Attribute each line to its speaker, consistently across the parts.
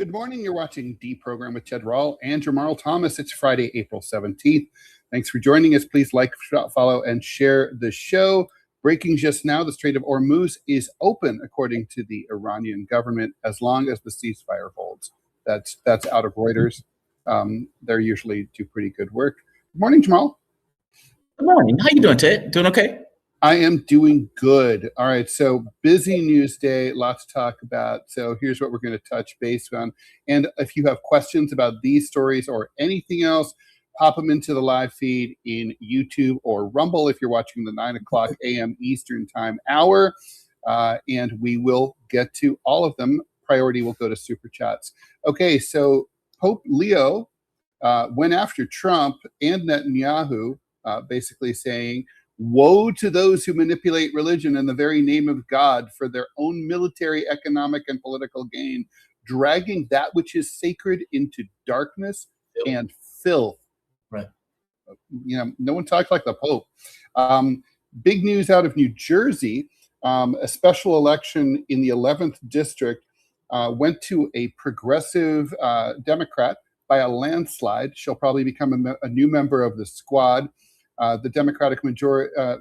Speaker 1: Good morning. You're watching DeProgram with Ted Rall and Jamarl Thomas. It's Friday, April 17th. Thanks for joining us. Please like, follow, and share the show. Breaking just now, the Strait of Hormuz is open, according to the Iranian government, as long as the ceasefire holds. That's out of Reuters. They usually do pretty good work. Good morning, Jamal.
Speaker 2: Good morning. How you doing, Ted? Doing okay?
Speaker 1: I am doing good. All right, so busy news day, lots to talk about. So here's what we're going to touch base on. And if you have questions about these stories or anything else, pop them into the live feed in YouTube or Rumble if you're watching the 9 o'clock a.m. Eastern Time hour. And we will get to all of them. Priority will go to Super Chats. Okay, so Pope Leo went after Trump and Netanyahu, basically saying, "Woe to those who manipulate religion in the very name of God for their own military, economic, and political gain, dragging that which is sacred into darkness and filth."
Speaker 2: Right.
Speaker 1: You know, no one talks like the Pope. Big news out of New Jersey. A special election in the 11th district went to a progressive Democrat by a landslide. She'll probably become a new member of the squad. The Democratic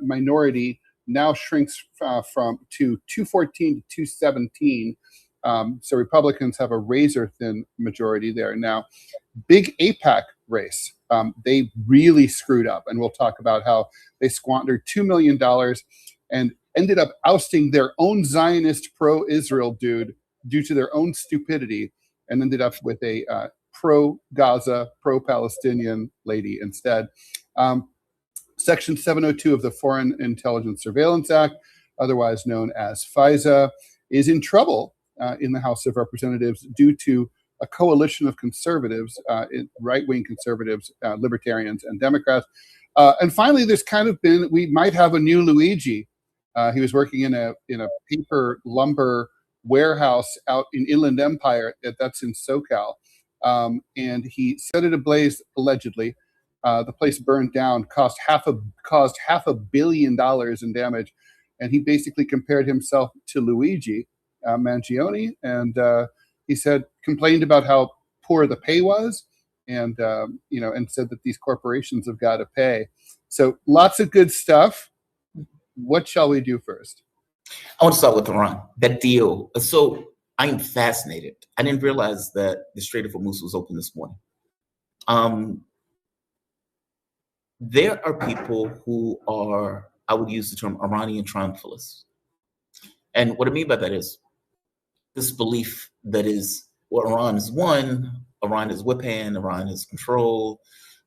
Speaker 1: minority now shrinks from 214 to 217. So Republicans have a razor-thin majority there. Now, big AIPAC race. They really screwed up, and we'll talk about how they squandered $2 million and ended up ousting their own Zionist pro-Israel dude due to their own stupidity, and ended up with a pro-Gaza, pro-Palestinian lady instead. Section 702 of the Foreign Intelligence Surveillance Act, otherwise known as FISA, is in trouble in the House of Representatives due to a coalition of conservatives, right-wing conservatives, libertarians, and Democrats. And finally, there's kind of been, we might have a new Luigi. He was working in a paper lumber warehouse out in Inland Empire, that's in SoCal, and he set it ablaze, allegedly. The place burned down, caused $500 million in damage, and he basically compared himself to Luigi Mangione, and he complained about how poor the pay was, and and said that these corporations have got to pay. So lots of good stuff. What shall we do first?
Speaker 2: I want to start with Iran. That deal. So I'm fascinated. I didn't realize that the Strait of Hormuz was open this morning. There are people who are, I would use the term Iranian triumphalists. And what I mean by that is this belief that is, well, Iran is won, Iran is whip hand, Iran is control,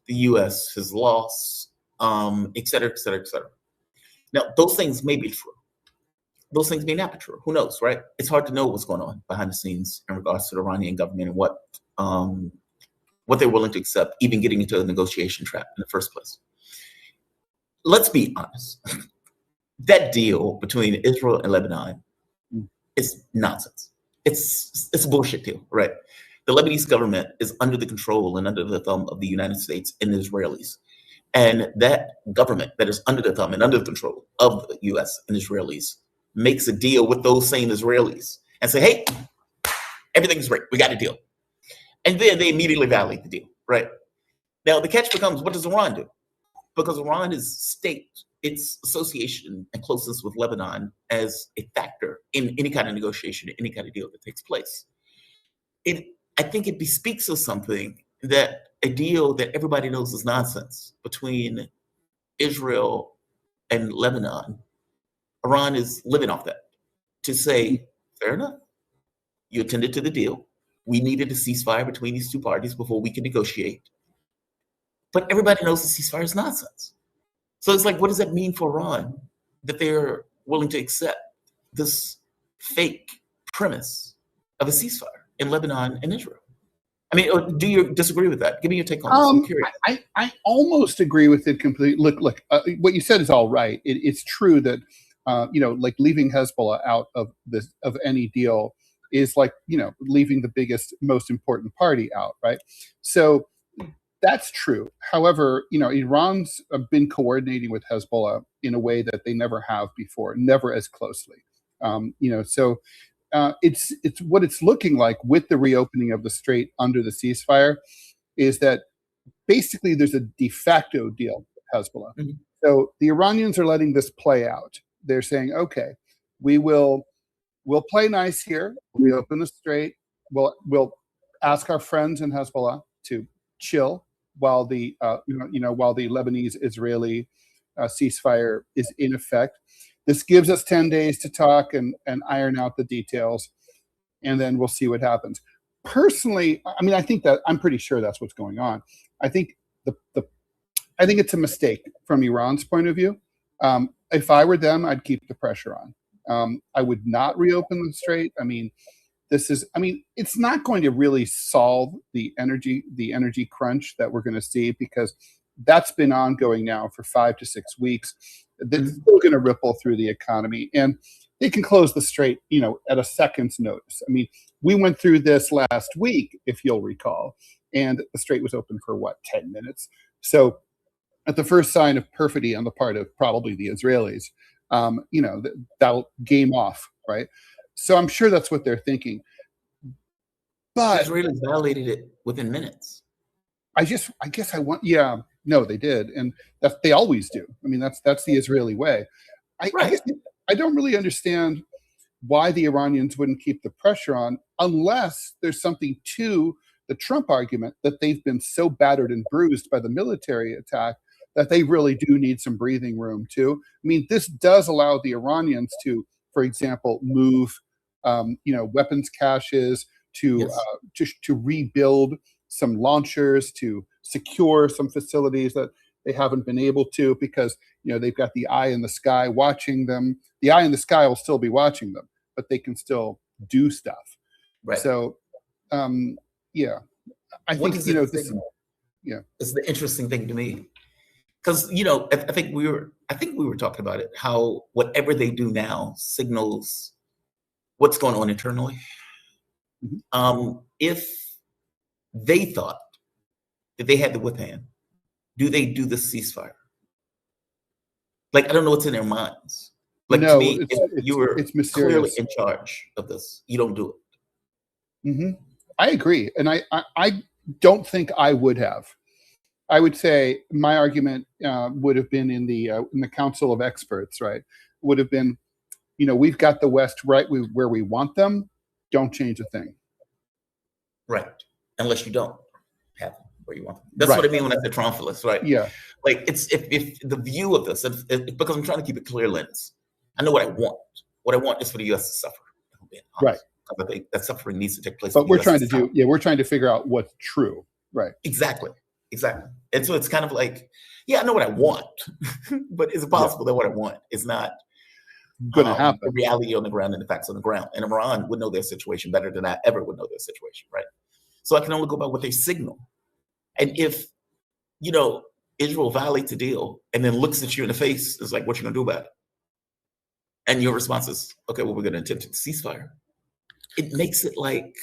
Speaker 2: the US has lost, et cetera, et cetera, et cetera. Now, those things may be true. Those things may not be true. Who knows, right? It's hard to know what's going on behind the scenes in regards to the Iranian government and what they're willing to accept, even getting into a negotiation trap in the first place. Let's be honest. That deal between Israel and Lebanon is nonsense. It's a bullshit deal, right? The Lebanese government is under the control and under the thumb of the United States and the Israelis. And that government that is under the thumb and under the control of the US and Israelis makes a deal with those same Israelis and say, hey, everything's great. We got a deal. And then they immediately violate the deal, right? Now, the catch becomes, what does Iran do? Because Iran has staked its association and closeness with Lebanon as a factor in any kind of negotiation, any kind of deal that takes place. I think it bespeaks of something that a deal that everybody knows is nonsense between Israel and Lebanon, Iran is living off that to say, fair enough, you attended to the deal. We needed a ceasefire between these two parties before we could negotiate. But everybody knows the ceasefire is nonsense. So it's like, what does that mean for Iran that they're willing to accept this fake premise of a ceasefire in Lebanon and Israel? I mean, do you disagree with that? Give me your take on this. I'm curious.
Speaker 1: I almost agree with it completely. Look, what you said is all right. It's true that, like leaving Hezbollah out of any deal is like, leaving the biggest, most important party out, right? So that's true. However, Iran's been coordinating with Hezbollah in a way that they never have before, never as closely. So it's what it's looking like with the reopening of the strait under the ceasefire is that basically there's a de facto deal with Hezbollah. Mm-hmm. So the Iranians are letting this play out. They're saying, okay, we'll play nice here. We open the strait. We'll ask our friends in Hezbollah to chill while the while the Lebanese-Israeli ceasefire is in effect. This gives us 10 days to talk and iron out the details, and then we'll see what happens. Personally, I mean, I think that I'm pretty sure that's what's going on. I think I think it's a mistake from Iran's point of view. If I were them, I'd keep the pressure on. I would not reopen the strait. I mean, it's not going to really solve the energy crunch that we're going to see, because that's been ongoing now for 5 to 6 weeks. That's still going to ripple through the economy, and they can close the strait, at a second's notice. I mean, we went through this last week, if you'll recall, and the strait was open for 10 minutes. So at the first sign of perfidy on the part of probably the Israelis, that'll game off, right? So I'm sure that's what they're thinking. But
Speaker 2: the Israelis violated it within minutes.
Speaker 1: No, they did, and they always do. I mean, that's the Israeli way. I don't really understand why the Iranians wouldn't keep the pressure on, unless there's something to the Trump argument that they've been so battered and bruised by the military attack that they really do need some breathing room too. I mean, this does allow the Iranians to, for example, move, weapons caches, to rebuild some launchers, to secure some facilities that they haven't been able to, because they've got the eye in the sky watching them. The eye in the sky will still be watching them, but they can still do stuff.
Speaker 2: Right.
Speaker 1: So, I think
Speaker 2: it's the interesting thing to me, because I think we were talking about it, how whatever they do now signals what's going on internally. Mm-hmm. If they thought that they had the whip hand, do they do the ceasefire? Like, I don't know what's in their minds. Like, to me, if you were clearly in charge of this, you don't do it.
Speaker 1: Mm-hmm. I agree, and I don't think I would have. I would say my argument would have been in the Council of Experts, right? Would have been, we've got the West right where we want them. Don't change a thing.
Speaker 2: Right, unless you don't have them where you want them. That's what I mean when I say Trumpfulous, right?
Speaker 1: Yeah.
Speaker 2: Like, it's if the view of this, because I'm trying to keep a clear lens. I know what I want. What I want is for the U.S. to suffer.
Speaker 1: Right.
Speaker 2: I think that suffering needs to take place.
Speaker 1: But we're trying to figure out what's true. Right.
Speaker 2: Exactly. And so it's kind of like, I know what I want, but is it possible that what I want is not
Speaker 1: going to happen?
Speaker 2: The reality on the ground and the facts on the ground. And Iran would know their situation better than I ever would know their situation, right? So I can only go by what they signal. And if, Israel violates a deal and then looks at you in the face, it's like, what you going to do about it? And your response is, okay, well, we're going to attempt a ceasefire. It makes it like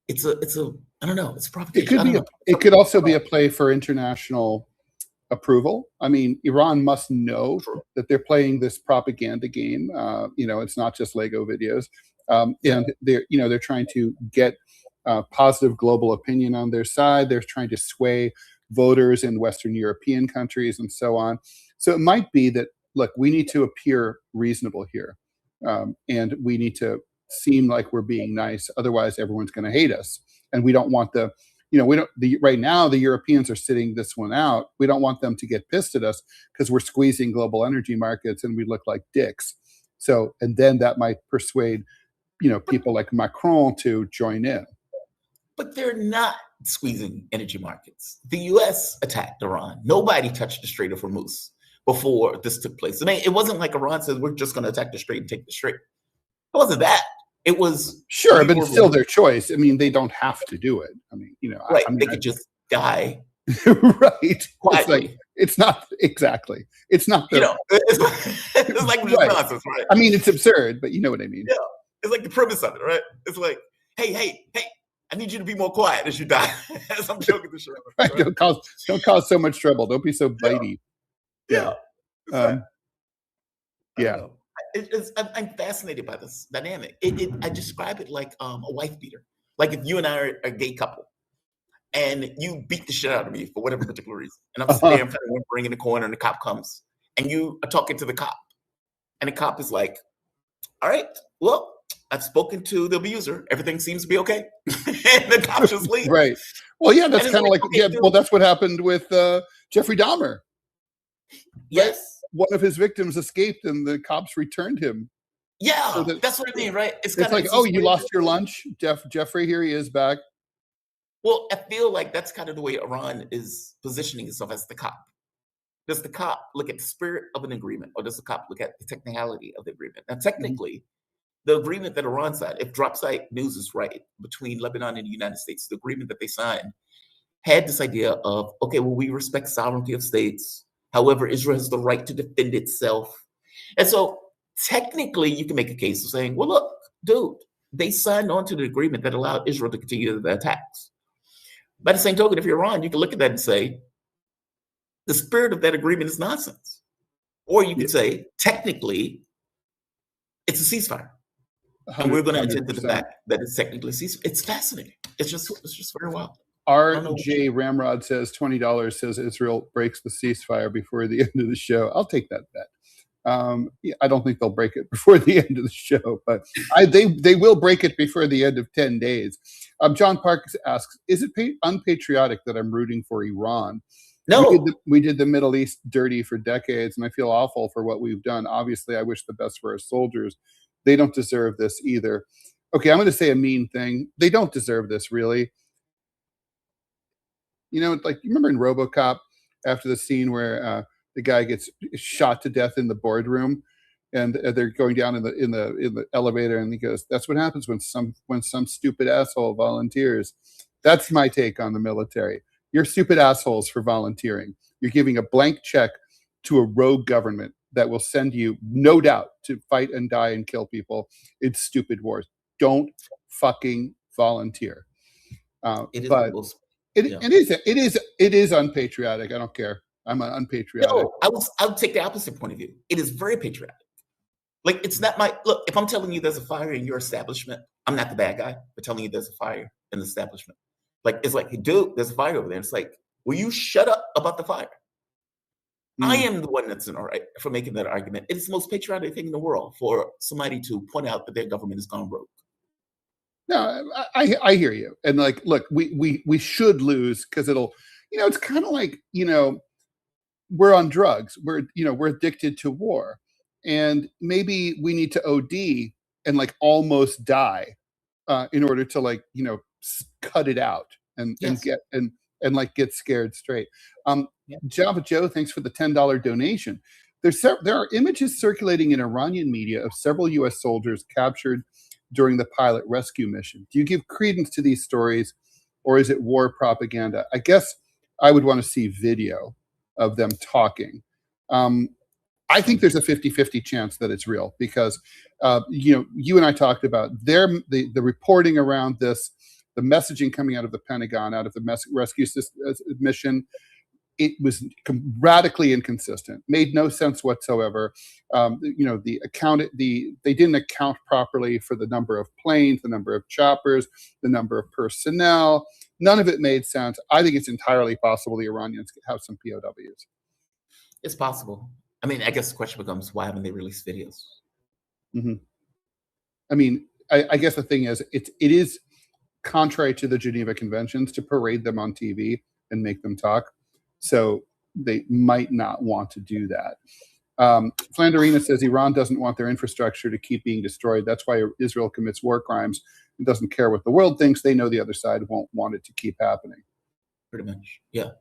Speaker 2: it's a I don't know, it's a provocation.
Speaker 1: It could also be a play for international approval. I mean, Iran must know that they're playing this propaganda game. It's not just Lego videos, and they're trying to get positive global opinion on their side. They're trying to sway voters in Western European countries and so on. So it might be that, look, we need to appear reasonable here. And we need to seem like we're being nice. Otherwise, everyone's going to hate us. And we don't want right now, the Europeans are sitting this one out. We don't want them to get pissed at us because we're squeezing global energy markets and we look like dicks. So, and then that might persuade, people like Macron to join in.
Speaker 2: But they're not squeezing energy markets. The U.S. attacked Iran. Nobody touched the Strait of Hormuz before this took place. I mean, it wasn't like Iran said, we're just going to attack the strait and take the strait. It wasn't that. It was...
Speaker 1: Sure, but it's still their choice. I mean, they don't have to do it. I mean,
Speaker 2: Right, they could just die.
Speaker 1: Right.
Speaker 2: Quietly.
Speaker 1: It's not, exactly. It's not...
Speaker 2: It's like nonsense, right?
Speaker 1: I mean, it's absurd, but you know what I mean.
Speaker 2: Yeah, it's like the premise of it, right? It's like, hey, I need you to be more quiet as you die. As I'm joking the shit.
Speaker 1: Right? Don't cause so much trouble. Don't be so bitey.
Speaker 2: Yeah. I'm fascinated by this dynamic. I describe it like a wife beater. Like if you and I are a gay couple, and you beat the shit out of me for whatever particular reason, and I'm sitting there, I'm kind of whimpering in the corner, and the cop comes, and you are talking to the cop, and the cop is like, "All right, well, I've spoken to the abuser. Everything seems to be okay," and the cop just leaves.
Speaker 1: Right. Well, yeah, that's kind of like,
Speaker 2: okay,
Speaker 1: well, that's what happened with Jeffrey Dahmer.
Speaker 2: Yes.
Speaker 1: Right? One of his victims escaped, and the cops returned him.
Speaker 2: Yeah, so that's what I mean, right?
Speaker 1: It's like, oh, you lost your lunch, Jeffrey. Here he is back.
Speaker 2: Well, I feel like that's kind of the way Iran is positioning itself as the cop. Does the cop look at the spirit of an agreement, or does the cop look at the technicality of the agreement? Now, technically, the agreement that Iran signed, if drop site news is right, between Lebanon and the United States, the agreement that they signed had this idea of, okay, well, we respect sovereignty of states. However, Israel has the right to defend itself. And so technically, you can make a case of saying, well, look, dude, they signed on to the agreement that allowed Israel to continue the attacks. By the same token, if you're Iran, you can look at that and say, the spirit of that agreement is nonsense. Or you can say, technically, it's a ceasefire. And we're going to attend to the fact that it's technically a ceasefire. It's fascinating. It's just very wild.
Speaker 1: R.J. Ramrod says $20 says Israel breaks the ceasefire before the end of the show. I'll take that bet. Yeah, I don't think they'll break it before the end of the show, but they will break it before the end of 10 days. John Parks asks, is it unpatriotic that I'm rooting for Iran?
Speaker 2: No.
Speaker 1: We did the Middle East dirty for decades, and I feel awful for what we've done. Obviously, I wish the best for our soldiers. They don't deserve this either. Okay, I'm going to say a mean thing. They don't deserve this, really. You know, like, you remember in RoboCop, after the scene where the guy gets shot to death in the boardroom, and they're going down in the elevator, and he goes, "That's what happens when some stupid asshole volunteers." That's my take on the military. You're stupid assholes for volunteering. You're giving a blank check to a rogue government that will send you, no doubt, to fight and die and kill people in stupid wars. Don't fucking volunteer. It is unpatriotic. I don't care. I'm unpatriotic.
Speaker 2: No, I would take the opposite point of view. It is very patriotic. Like, it's not my look. If I'm telling you there's a fire in your establishment, I'm not the bad guy for telling you there's a fire in the establishment. Like, it's like, hey, dude, there's a fire over there. It's like, will you shut up about the fire? I am the one that's in all right for making that argument. It is the most patriotic thing in the world for somebody to point out that their government has gone rogue.
Speaker 1: No, I hear you. And like, look, we should lose because it'll, it's kind of like, we're on drugs. We're addicted to war, and maybe we need to OD and like almost die in order to like, cut it out and get scared straight. Java Joe, thanks for the $10 donation. There are images circulating in Iranian media of several U.S. soldiers captured during the pilot rescue mission. Do you give credence to these stories, or is it war propaganda? I guess I would want to see video of them talking. I think there's a 50-50 chance that it's real because, you and I talked about the reporting around this, the messaging coming out of the Pentagon, out of the rescue mission. It was radically inconsistent, made no sense whatsoever. They didn't account properly for the number of planes, the number of choppers, the number of personnel. None of it made sense. I think it's entirely possible the Iranians could have some POWs.
Speaker 2: It's possible. I mean, I guess the question becomes, why haven't they released videos?
Speaker 1: Mm-hmm. I mean, I guess the thing is, it is contrary to the Geneva Conventions to parade them on TV and make them talk. So they might not want to do that. Flanderina says Iran doesn't want their infrastructure to keep being destroyed. That's why Israel commits war crimes and doesn't care what the world thinks. They know the other side won't want it to keep happening.
Speaker 2: Pretty much, yeah.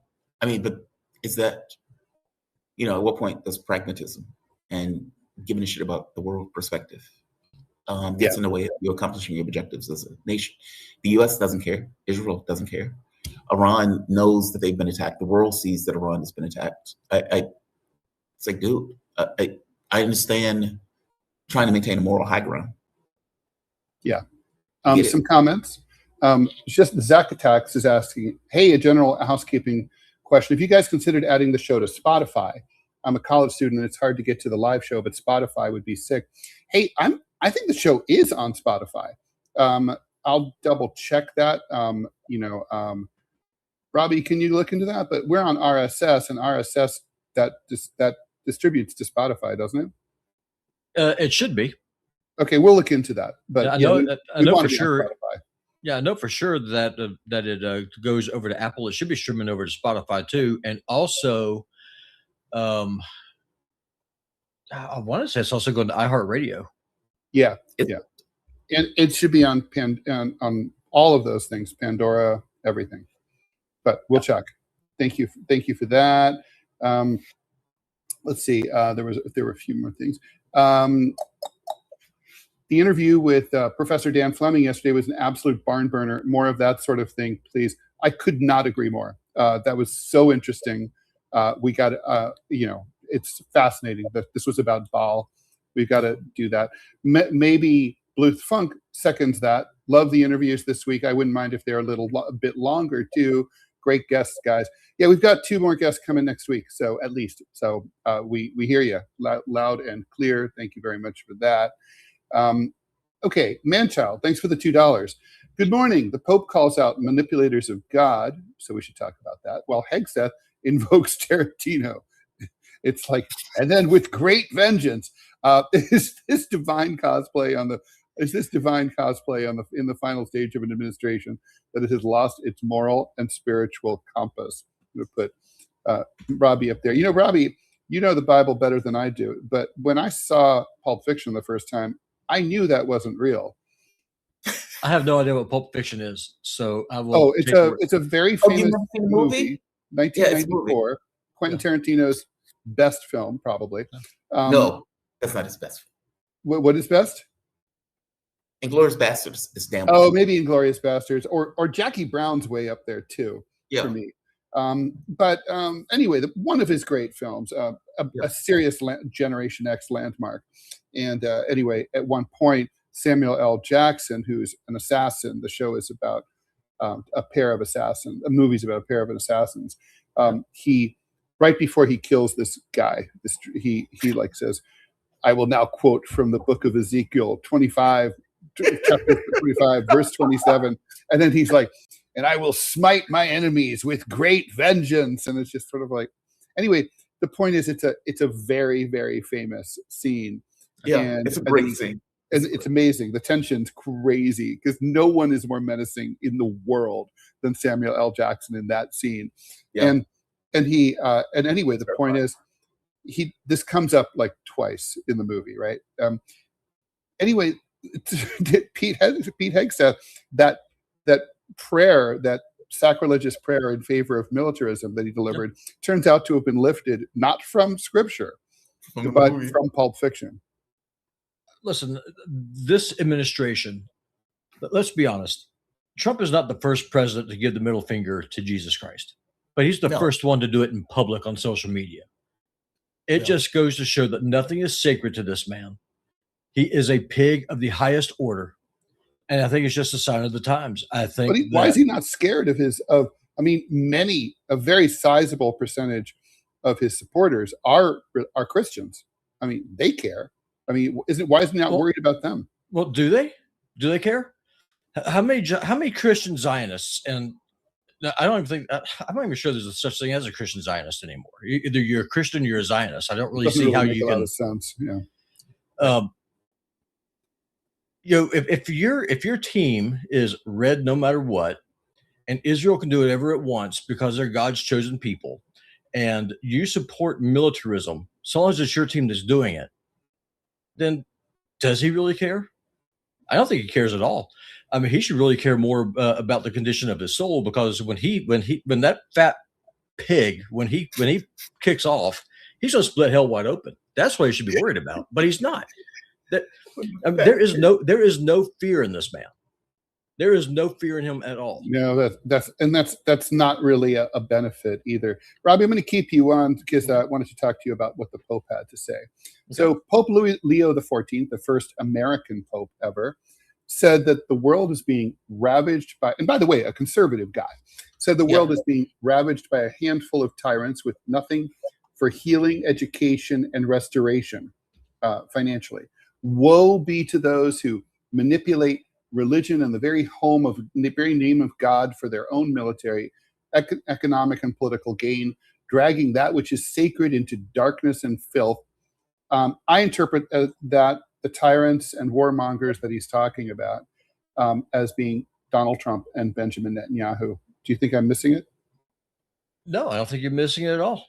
Speaker 2: I mean, but is that, at what point does pragmatism and giving a shit about the world perspective gets in the way of you accomplishing your objectives as a nation? The U.S. doesn't care. Israel doesn't care. Iran knows that they've been attacked. The world sees that Iran has been attacked. It's like, dude, I understand trying to maintain a moral high ground.
Speaker 1: Yeah. Some comments. Just Zach Attacks is asking, hey, a general housekeeping question. If you guys considered adding the show to Spotify, I'm a college student and it's hard to get to the live show, but Spotify would be sick. Hey, I think the show is on Spotify. I'll double check that. Robbie, can you look into that? But we're on RSS, and RSS that distributes to Spotify, doesn't it?
Speaker 3: It should be.
Speaker 1: Okay, we'll look into that. But
Speaker 3: I know for sure. Yeah, I know for sure that it goes over to Apple. It should be streaming over to Spotify too, and also, I want to say it's also going to iHeartRadio.
Speaker 1: Yeah, and it should be on all of those things, Pandora, everything. But we'll check. Thank you for that. Let's see. There were a few more things. The interview with Professor Dan Fleming yesterday was an absolute barn burner. More of that sort of thing, please. I could not agree more. That was so interesting. We got, it's fascinating that this was about Baal. We've got to do that. Maybe Bluth Funk seconds that. Love the interviews this week. I wouldn't mind if they're a bit longer too. Great guests, guys. Yeah, we've got 2 more guests coming next week. So at least, we hear you loud and clear. Thank you very much for that. Okay, Manchild, thanks for the $2. Good morning. The Pope calls out manipulators of God, so we should talk about that, while Hegseth invokes Tarantino. It's like, and then with great vengeance. Is this divine cosplay in the final stage of an administration that it has lost its moral and spiritual compass? I'm going to put Robbie up there. Robbie, you know the Bible better than I do, but when I saw Pulp Fiction the first time, I knew that wasn't real.
Speaker 3: I have no idea what Pulp Fiction is, so I will.
Speaker 1: Oh, it's a very famous movie, 1994. Quentin Tarantino's best film, probably.
Speaker 2: No, that's not his best.
Speaker 1: What is best?
Speaker 2: Inglourious Basterds is damn.
Speaker 1: Oh, maybe Inglourious Basterds, or Jackie Brown's way up there too.
Speaker 2: Yeah.
Speaker 1: For me. But anyway, one of his great films, a serious Generation X landmark. And anyway, at one point, Samuel L. Jackson, who's an assassin, the show is about a pair of assassins, a movie's about a pair of assassins. He, right before he kills this guy, he says, I will now quote from the book of Ezekiel 25, chapter 25, verse 27. And then he's like, and I will smite my enemies with great vengeance. And it's just sort of like, anyway, the point is it's a very, very famous scene.
Speaker 2: Yeah,
Speaker 1: and
Speaker 2: it's a great scene.
Speaker 1: It's amazing. The tension's crazy because no one is more menacing in the world than Samuel L. Jackson in that scene. Yeah. And anyway, the point is this comes up like twice in the movie, right? Anyway, Pete Hegseth, that prayer, that sacrilegious prayer in favor of militarism that he delivered, turns out to have been lifted not from scripture, but from Pulp Fiction.
Speaker 3: Listen, this administration, let's be honest, Trump is not the first president to give the middle finger to Jesus Christ, but he's the first one to do it in public on social media. It just goes to show that nothing is sacred to this man. He is a pig of the highest order. And I think it's just a sign of the times. I think.
Speaker 1: But why is he not scared of a very sizable percentage of his supporters are Christians. I mean, they care. I mean, why is he not worried about them?
Speaker 3: Well, do they? Do they care? How many Christian Zionists? And I'm not even sure there's a such thing as a Christian Zionist anymore. Either you're a Christian or you're a Zionist. I don't really see how you can.
Speaker 1: A lot of sense. Yeah.
Speaker 3: If your team is red no matter what, and Israel can do whatever it wants because they're God's chosen people, and you support militarism, so long as it's your team that's doing it, then does he really care? I don't think he cares at all. I mean, he should really care more about the condition of his soul, because when that fat pig, when he kicks off, he's going to split hell wide open. That's what he should be worried about. But he's not. There is no fear in this man. There is no fear in him at all.
Speaker 1: No, that's not really a benefit either. Robbie, I'm going to keep you on because I wanted to talk to you about what the Pope had to say. Okay. So Pope Leo XIV, the first American Pope ever, said that the world is being ravaged by, and by the way, a conservative guy, said the world is being ravaged by a handful of tyrants with nothing for healing, education, and restoration financially. Woe be to those who manipulate religion and the very name of God for their own military, economic, and political gain, dragging that which is sacred into darkness and filth. I interpret that the tyrants and warmongers that he's talking about as being Donald Trump and Benjamin Netanyahu. Do you think I'm missing it?
Speaker 3: No, I don't think you're missing it at all.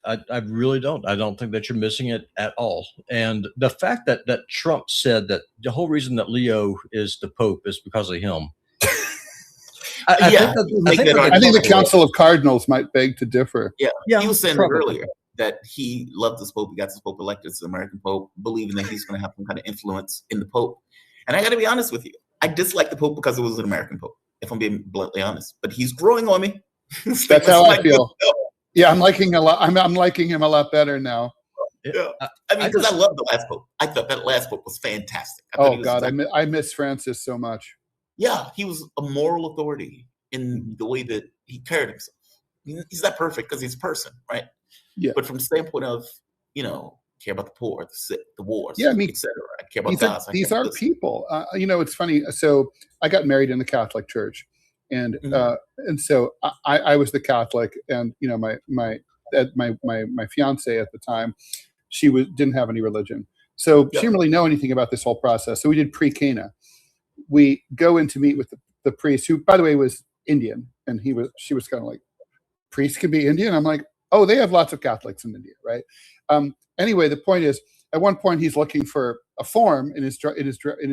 Speaker 3: I really don't. I don't think that you're missing it at all. And the fact that Trump said that the whole reason that Leo is the Pope is because of him. I
Speaker 1: think the Council of Cardinals might beg to differ.
Speaker 2: Yeah, he was saying earlier that he loved this Pope. He got this Pope elected as the American Pope, believing that he's going to have some kind of influence in the Pope. And I got to be honest with you. I dislike the Pope because it was an American Pope, if I'm being bluntly honest. But he's growing on me.
Speaker 1: That's how I feel. Yeah, I'm liking a lot. I'm liking him a lot better now.
Speaker 2: Yeah, I mean, because I love the last Pope. I thought that last Pope was fantastic.
Speaker 1: I miss Francis so much.
Speaker 2: Yeah, he was a moral authority in the way that he carried himself. He's not perfect because he's a person, right?
Speaker 1: Yeah.
Speaker 2: But from the standpoint of, care about the poor, the sick, the wars, etc. I care about Gaza.
Speaker 1: These are people. It's funny. So I got married in the Catholic Church, and so I was the Catholic, and my fiance at the time, she didn't have any religion, so she didn't really know anything about this whole process. So we did pre-Cana. We go in to meet with the priest, who, by the way, was Indian, and she was kind of like, priests can be Indian. I'm like, oh, they have lots of Catholics in India, right? Anyway, the point is, at one point he's looking for a form in his drawer, and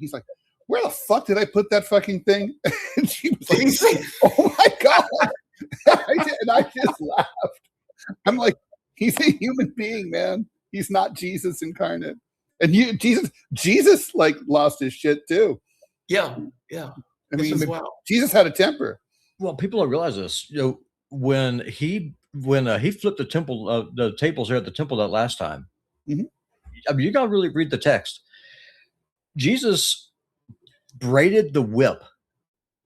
Speaker 1: he's like, where the fuck did I put that fucking thing? And she was like, oh my God. And I just laughed. I'm like, he's a human being, man. He's not Jesus incarnate. And Jesus like lost his shit too.
Speaker 2: Yeah.
Speaker 1: I mean, Jesus had a temper.
Speaker 3: Well, people don't realize this. When he flipped the tables there at the temple that last time.
Speaker 1: Mm-hmm.
Speaker 3: I mean, you got to really read the text. Jesus braided the whip.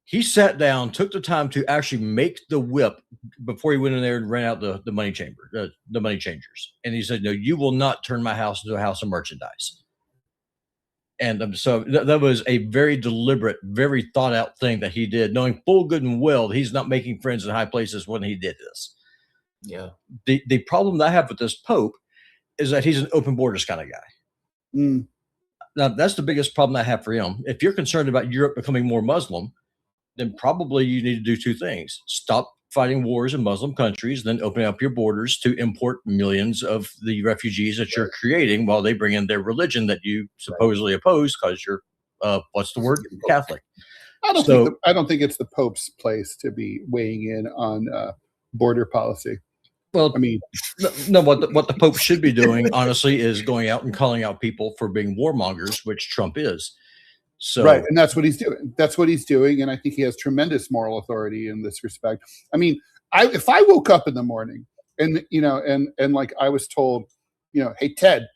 Speaker 3: He sat down, took the time to actually make the whip before he went in there and ran out the money chamber, the money changers. And he said, "No, you will not turn my house into a house of merchandise." And so that was a very deliberate, very thought out thing that he did, knowing full good and well that he's not making friends in high places when he did this.
Speaker 2: Yeah.
Speaker 3: The problem that I have with this Pope is that he's an open borders kind of guy.
Speaker 1: Mm.
Speaker 3: Now, that's the biggest problem I have for him. If you're concerned about Europe becoming more Muslim, then probably you need to do two things. Stop fighting wars in Muslim countries, then open up your borders to import millions of the refugees that you're creating while they bring in their religion that you supposedly oppose because you're, Catholic.
Speaker 1: I don't think it's the Pope's place to be weighing in on border policy.
Speaker 3: Well, I mean, no. What the Pope should be doing, honestly, is going out and calling out people for being warmongers, which Trump is. So,
Speaker 1: right, and that's what he's doing. And I think he has tremendous moral authority in this respect. I mean, if I woke up in the morning and and like I was told, hey Ted,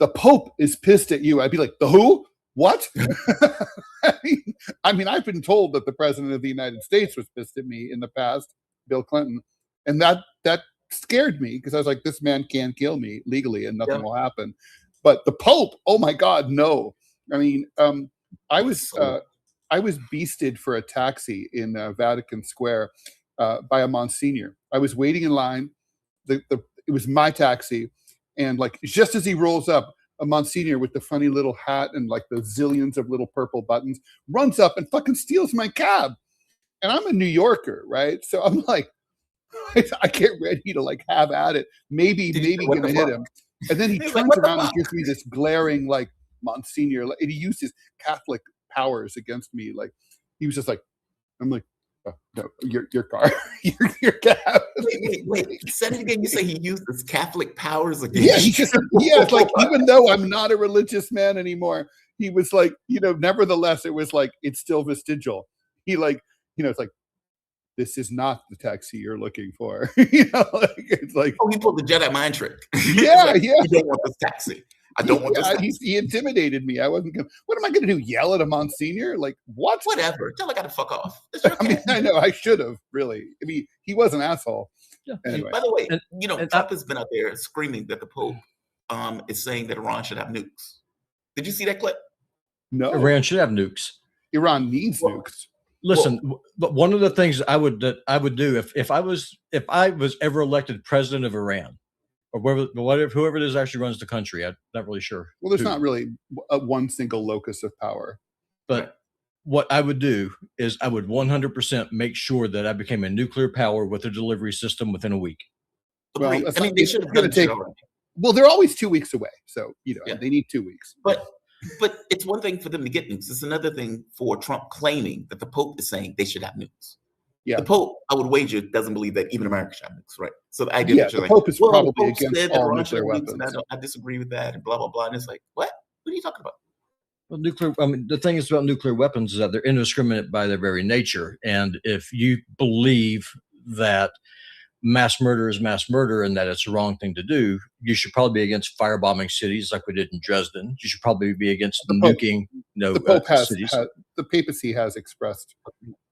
Speaker 1: the Pope is pissed at you, I'd be like, the who? What? I mean, I've been told that the President of the United States was pissed at me in the past, Bill Clinton, and that scared me because I was like, this man can kill me legally and nothing will happen. But the Pope, oh my God, no. I mean, I was beasted for a taxi in Vatican Square by a Monsignor. I was waiting in line. It was my taxi, and like just as he rolls up, a Monsignor with the funny little hat and like the zillions of little purple buttons runs up and fucking steals my cab. And I'm a New Yorker, right? So I'm like, I get ready to like have at it. Maybe gonna hit him. And then he turns around and gives me this glaring like Monsignor. And he used his Catholic powers against me. Like he was just like, I'm like, oh, no, your car, your cab.
Speaker 2: Wait. Say it again. You say he used his Catholic powers against
Speaker 1: you? Yeah, it's like even though I'm not a religious man anymore, he was like, nevertheless, it was like it's still vestigial. He like, it's like, this is not the taxi you're looking for. It's like,
Speaker 2: oh, he pulled the Jedi mind trick.
Speaker 1: Yeah,
Speaker 2: like, yeah. You don't want this taxi. I don't want this taxi.
Speaker 1: He intimidated me. I wasn't going. What am I going to do? Yell at a Monsignor? Like what?
Speaker 2: Whatever. Tell the guy to fuck off.
Speaker 1: I mean, I know I should have really. I mean, he was an asshole.
Speaker 3: Yeah.
Speaker 1: Anyway.
Speaker 2: By the way,
Speaker 3: and
Speaker 2: Trump has been out there screaming that the Pope is saying that Iran should have nukes. Did you see that clip?
Speaker 1: No.
Speaker 3: Iran should have nukes.
Speaker 1: Iran needs nukes.
Speaker 3: Listen, but one of the things I would do if I was ever elected president of Iran, or whoever it is actually runs the country, I'm not really sure.
Speaker 1: Well, there's not really one single locus of power.
Speaker 3: But what I would do is I would 100% make sure that I became a nuclear power with a delivery system within a week.
Speaker 1: Well,
Speaker 2: I mean, they should have done it already.
Speaker 1: Well, they're always 2 weeks away, so they need 2 weeks.
Speaker 2: But it's one thing for them to get nukes. It's another thing for Trump claiming that the Pope is saying they should have nukes.
Speaker 1: Yeah.
Speaker 2: The Pope, I would wager, doesn't believe that even America should have nukes, right? So the idea that
Speaker 1: the Pope is probably against all nuclear weapons.
Speaker 2: I disagree with that, and blah blah blah. And it's like, what? What are you talking about?
Speaker 3: Well, the thing is about nuclear weapons is that they're indiscriminate by their very nature. And if you believe that mass murder is mass murder and that it's the wrong thing to do, you should probably be against firebombing cities like we did in Dresden. You should probably be against nuking
Speaker 1: the Pope
Speaker 3: cities.
Speaker 1: The papacy has expressed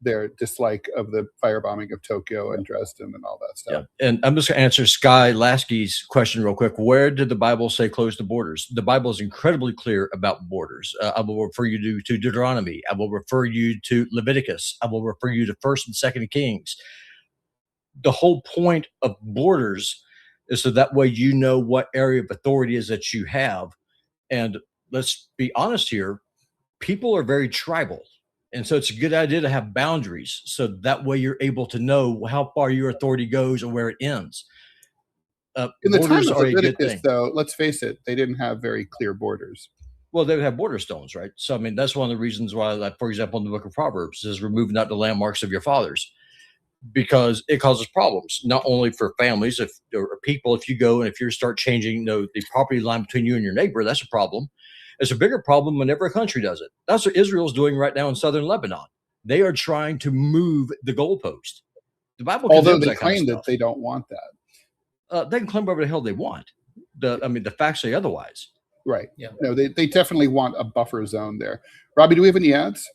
Speaker 1: their dislike of the firebombing of Tokyo and Dresden and all that stuff.
Speaker 3: Yeah. And I'm just going to answer Sky Lasky's question real quick. Where did the Bible say close the borders? The Bible is incredibly clear about borders. I will refer you to Deuteronomy. I will refer you to Leviticus. I will refer you to 1st and 2nd Kings. The whole point of borders is so that way you know what area of authority is that you have. And let's be honest here, people are very tribal. And so it's a good idea to have boundaries. So that way you're able to know how far your authority goes and where it ends.
Speaker 1: In the time of Leviticus, though, let's face it, they didn't have very clear borders.
Speaker 3: Well, they would have border stones, right? So, I mean, that's one of the reasons why, like, for example, in the book of Proverbs, it says, remove not the landmarks of your fathers, because it causes problems, not only for families, or people, if you go and if you start changing the property line between you and your neighbor, that's a problem. It's a bigger problem whenever a country does it. That's what Israel's doing right now in southern Lebanon. They are trying to move the goalpost. The Bible,
Speaker 1: although they claim that they don't want that.
Speaker 3: They can claim whatever the hell they want. The facts say otherwise.
Speaker 1: Right. Yeah. No, they definitely want a buffer zone there. Robbie, do we have any ads?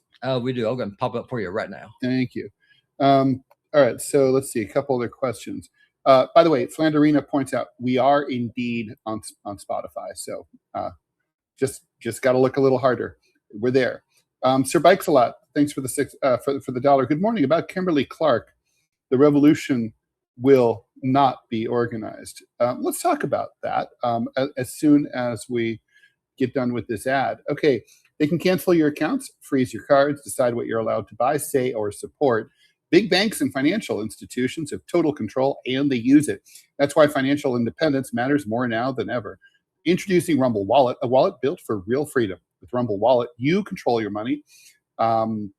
Speaker 3: We do. I'm going to pop up for you right now.
Speaker 1: Thank you. All right. So let's see a couple other questions. By the way, Flanderina points out we are indeed on Spotify. So just got to look a little harder. We're there. Sir Bikes a lot. Thanks for the for the $1. Good morning. About Kimberly-Clark, the revolution will not be organized. Let's talk about that as soon as we get done with this ad. Okay, they can cancel your accounts, freeze your cards, decide what you're allowed to buy, say, or support. Big banks and financial institutions have total control, and they use it. That's why financial independence matters more now than ever. Introducing Rumble Wallet, a wallet built for real freedom. With Rumble Wallet, you control your money. And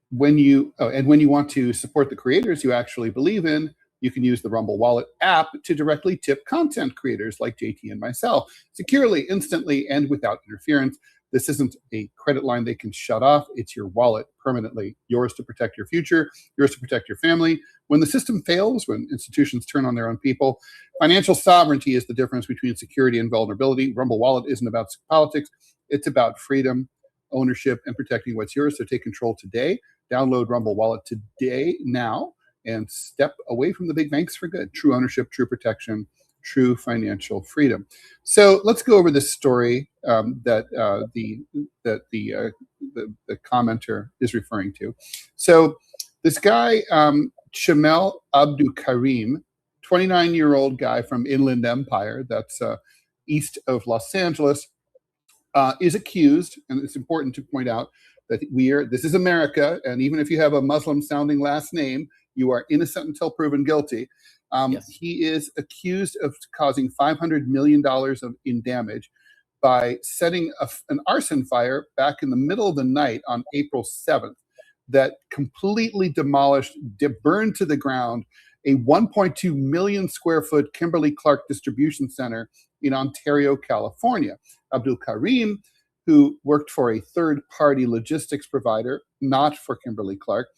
Speaker 1: when you want to support the creators you actually believe in, you can use the Rumble Wallet app to directly tip content creators like JT and myself, securely, instantly, and without interference. This isn't a credit line they can shut off. It's your wallet permanently. Yours to protect your future, yours to protect your family. When the system fails, when institutions turn on their own people, financial sovereignty is the difference between security and vulnerability. Rumble Wallet isn't about politics. It's about freedom, ownership, and protecting what's yours. So take control today. Download Rumble Wallet today, now, and step away from the big banks for good. True ownership, true protection, true financial freedom. So let's go over this story that the commenter is referring to. So this guy, Shamel Abdul Karim, 29-year-old guy from Inland Empire, that's east of Los Angeles, is accused, and it's important to point out that this is America, and even if you have a Muslim-sounding last name, you are innocent until proven guilty. Yes. He is accused of causing $500 million in damage by setting an arson fire back in the middle of the night on April 7th that completely demolished, burned to the ground, a 1.2 million square foot Kimberly-Clark distribution center in Ontario, California. Abdul Karim, who worked for a third-party logistics provider, not for Kimberly-Clark,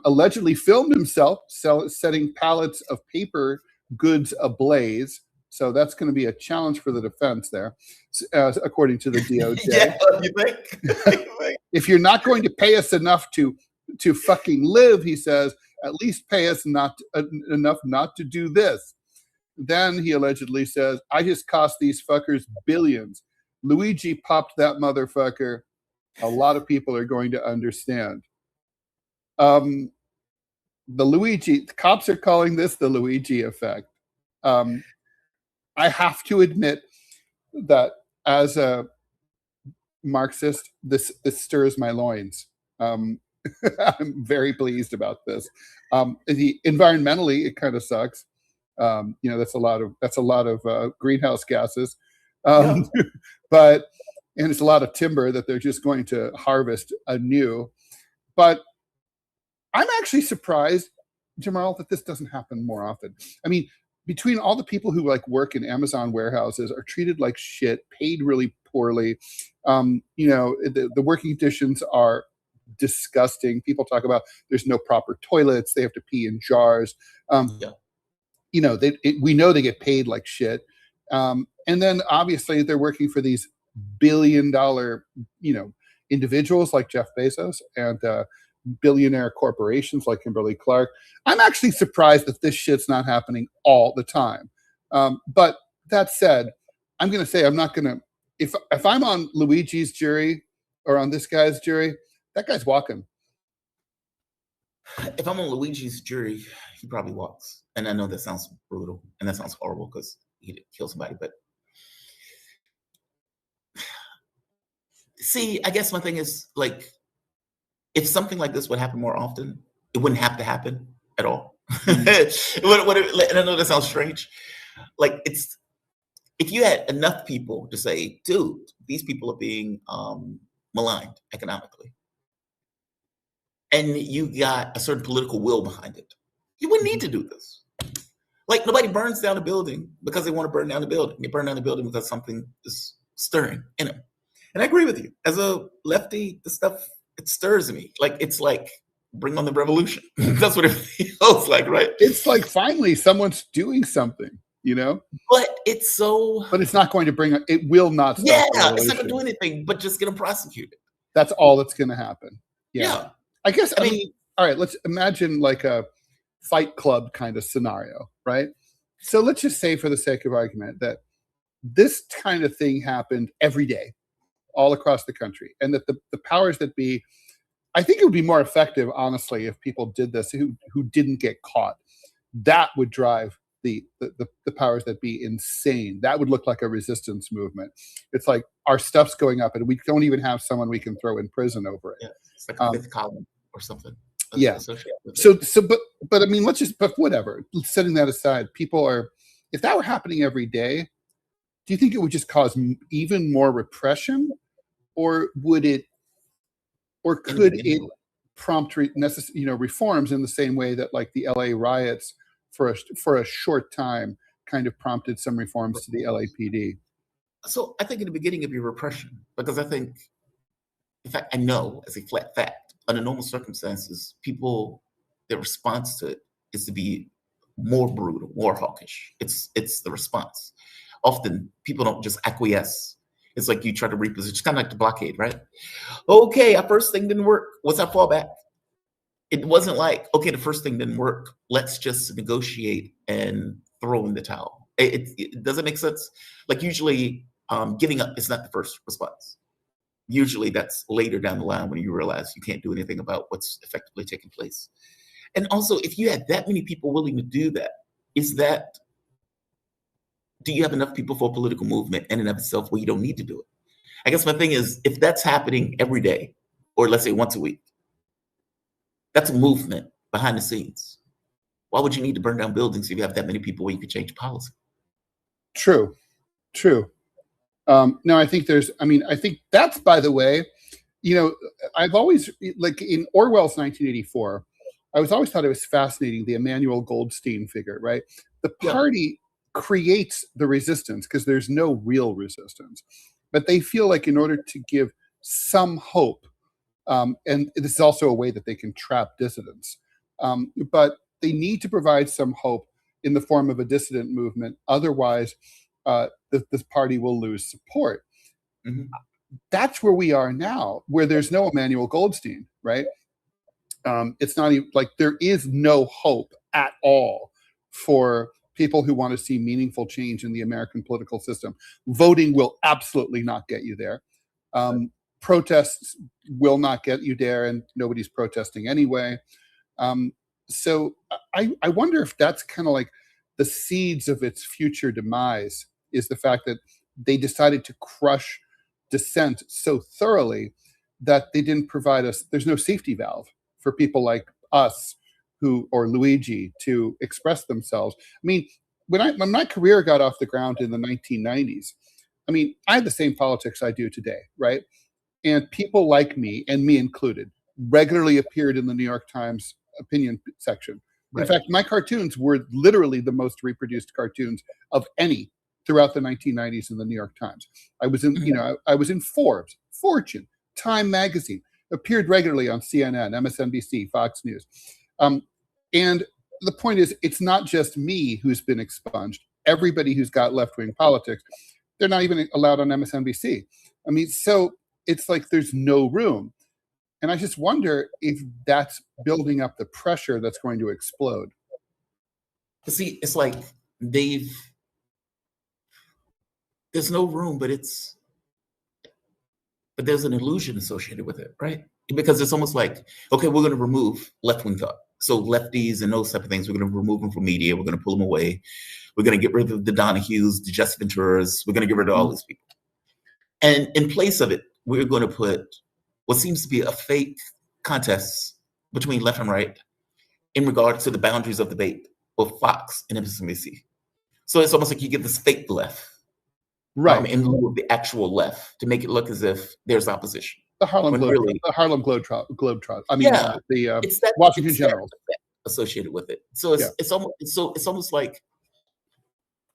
Speaker 1: allegedly filmed himself setting pallets of paper goods ablaze, So that's going to be a challenge for the defense there, according to the DOJ.
Speaker 2: Yeah, you think?
Speaker 1: If you're not going to pay us enough to fucking live, he says, at least pay us enough not to do this. Then he allegedly says, I just cost these fuckers billions. Luigi popped that motherfucker. A lot of people are going to understand. The cops are calling this the Luigi effect. I have to admit that as a Marxist, this stirs my loins. I'm very pleased about this. Environmentally, it kind of sucks. That's a lot of greenhouse gases, but it's a lot of timber that they're just going to harvest anew. But I'm actually surprised, Jamarl, that this doesn't happen more often. I mean, between all the people who work in Amazon warehouses, are treated like shit, paid really poorly. The working conditions are disgusting. People talk about there's no proper toilets. They have to pee in jars. We know they get paid like shit. And then obviously they're working for these billion-dollar, individuals like Jeff Bezos and billionaire corporations like Kimberly-Clark. I'm actually surprised that this shit's not happening all the time. But that said, I'm going to say I'm not going to, if I'm on Luigi's jury or on this guy's jury, that guy's walking.
Speaker 2: If I'm on Luigi's jury, he probably walks. And I know that sounds brutal and that sounds horrible because he didn't kill somebody, but see, I guess my thing is if something like this would happen more often, it wouldn't have to happen at all. And I know that sounds strange. If you had enough people to say, dude, these people are being maligned economically, and you got a certain political will behind it, you wouldn't need to do this. Nobody burns down a building because they want to burn down the building. They burn down the building because something is stirring in them. And I agree with you. As a lefty, the stuff, it stirs me. It's like bring on the revolution. That's what it feels like, right?
Speaker 1: It's like finally someone's doing something,
Speaker 2: But it's so.
Speaker 1: But it's not going to bring. It will not. Stop
Speaker 2: it's not going to do anything. But just get them prosecuted.
Speaker 1: That's all that's going to happen.
Speaker 2: Yeah.
Speaker 1: I guess. I mean, all right. Let's imagine a Fight Club kind of scenario, right? So let's just say, for the sake of argument, that this kind of thing happened every day, all across the country, and that the powers that be, I think it would be more effective, honestly, if people did this who didn't get caught. That would drive the powers that be insane. That would look like a resistance movement. It's like our stuff's going up, and we don't even have someone we can throw in prison over it.
Speaker 2: Yeah, it's like a fifth column or something.
Speaker 1: Yeah. But I mean, but whatever. Setting that aside, if that were happening every day, do you think it would just cause even more repression, or could it prompt reforms in the same way that the LA riots for a short time kind of prompted some reforms to the LAPD?
Speaker 2: So I think in the beginning it'd be repression, because I think, in fact, I know as a flat fact, under normal circumstances, their response to it is to be more brutal, more hawkish. It's the response. Often people don't just acquiesce. It's like you try to reposition. It's kind of like the blockade, right? Okay, our first thing didn't work. What's our fallback? It wasn't like, okay, the first thing didn't work. Let's just negotiate and throw in the towel. It doesn't make sense. Usually giving up is not the first response. Usually that's later down the line when you realize you can't do anything about what's effectively taking place. And also, if you had that many people willing to do that, do you have enough people for a political movement in and of itself where you don't need to do it? I guess my thing is, if that's happening every day, or let's say once a week, that's a movement behind the scenes. Why would you need to burn down buildings if you have that many people where you could change policy?
Speaker 1: True. No, I think I think that's, by the way, I've always, in Orwell's 1984, I always thought it was fascinating, the Emmanuel Goldstein figure, right? The party creates the resistance because there's no real resistance, but they feel like in order to give some hope, and this is also a way that they can trap dissidents, but they need to provide some hope. in the form of a dissident movement. Otherwise, this party will lose support.
Speaker 2: Mm-hmm.
Speaker 1: That's where we are now, where there's no Emmanuel Goldstein, right? It's not even like there is no hope at all for people who want to see meaningful change in the American political system. Voting will absolutely not get you there. Protests will not get you there, and nobody's protesting anyway. So I wonder if that's kind of like the seeds of its future demise, is the fact that they decided to crush dissent so thoroughly that they didn't provide us, there's no safety valve for people like us or Luigi to express themselves. I mean, when my career got off the ground in the 1990s, I mean, I had the same politics I do today, right? And people like me, and me included, regularly appeared in the New York Times opinion section. Right. In fact, my cartoons were literally the most reproduced cartoons of any throughout the 1990s in the New York Times. I was in, I was in Forbes, Fortune, Time Magazine, appeared regularly on CNN, MSNBC, Fox News. And the point is, it's not just me who's been expunged. Everybody who's got left-wing politics, they're not even allowed on MSNBC. I mean, so it's like there's no room. And I just wonder if that's building up the pressure that's going to explode.
Speaker 2: See, it's like there's no room, but there's an illusion associated with it, right? Because it's almost like, okay, we're going to remove left-wing thought. So lefties and those type of things, we're going to remove them from media. We're going to pull them away. We're going to get rid of the Donahues, the Jesse Venturas. We're going to get rid of all these people. And in place of it, we're going to put what seems to be a fake contest between left and right in regard to the boundaries of debate with Fox and MSNBC. So it's almost like you get this fake left,
Speaker 1: right,
Speaker 2: in lieu of the actual left, to make it look as if there's opposition.
Speaker 1: The Harlem Globetrotters. I mean, the Washington Generals
Speaker 2: associated with it. So it's almost like